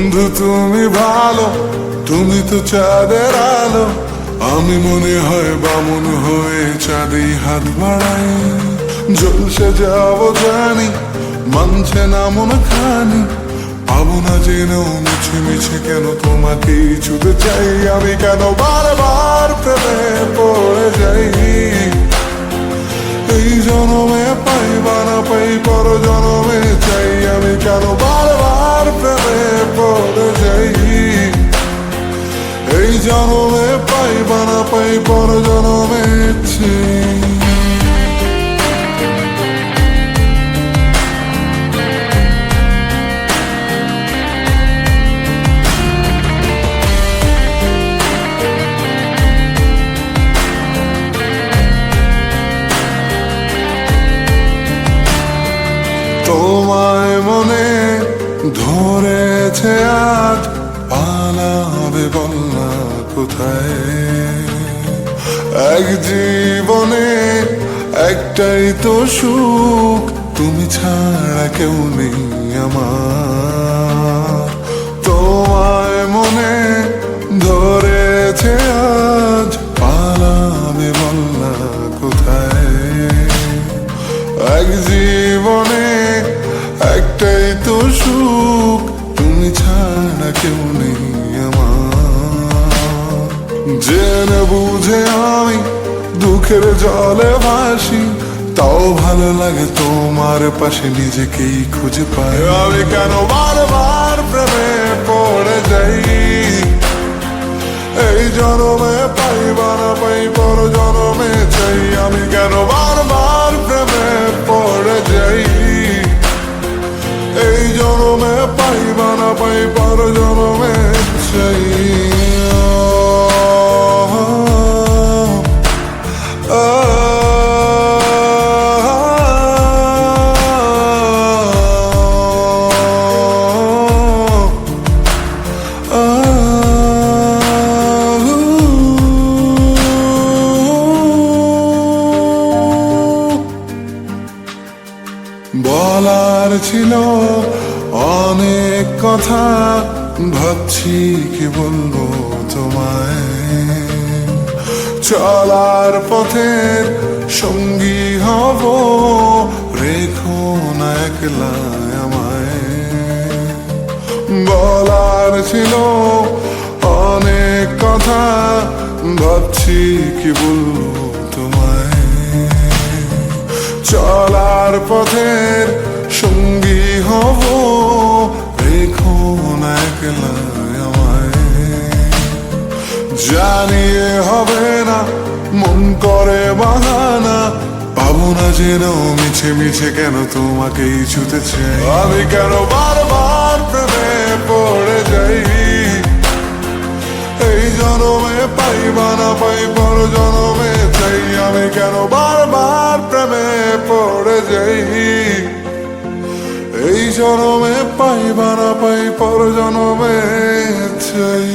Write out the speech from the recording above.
বন্ধু তুমি ভালো, তুমি তো চাঁদের আলো। আমি মনে হয় বামন হয়ে চাঁদে হাত বাড়াই। জলসে যাবো জানি, মানছে না মন খানি। পাবো না জেনেও মিছে মিছে কেন তোমাকে ছুতে চাই। আমি কেন বারবার প্রেমে পড়ে যাই। এই জনমে পাই বা না পাই, পর জনমে চাই। আমি কেন বারবার প্রেমে পড়ে যাই। এই জনমে পাই বা না পাই, পর জনমে চাই। তোমায় মনে ধরেছে আজ, পালাবে বলনা কোথায়। এক জীবনে একটাই তো সুখ, তুমি ছাড়া কেউ নেই আমার। তোমায় মনে ধরেছে আজ, পালাবে বলনা কোথায়। এক জীবনে একটাই তো সুখ, তুমি ছাড়া কেউ নেই আমার। জেনে বুঝে আমি দুঃখের জলে ভাসি, তাও ভালো লাগে তোমার পাশে নিজেকেই খুঁজে পাই। আমি কেন বারবার প্রেমে পড়ে যাই। এই জনমে পাই বা না পাই, পর জনমে চাই। আমি কেন বারবার প্রেমে পড়ে যাই। এই জনমে পাই বা না পাই, পর জনমে চাই। বলার ছিল অনেক কথা, ভাবছি কি বলবো তোমায়। চলার পথের সঙ্গী হব, রেখো না একলা আমায়। বলার ছিল অনেক কথা, ভাবছি কি বলবো তোমায়। চলার পথের সঙ্গী হব, রেখো না একলা আমায়। জানিয়ে হবে না, মন করে বাহানা। পাবো না জেনেও মিছে মিছে কেন তোমাকেই ছুতে চাই। আমি কেন বারবার প্রেমে পড়ে যাই। এই জনমে পাই বা না পাই, পর জনমে চাই। আমি কেন বারবার প্রেমে পড়ে যাই। এই জনমে পাই বা না পাই, পর জনমে চাই।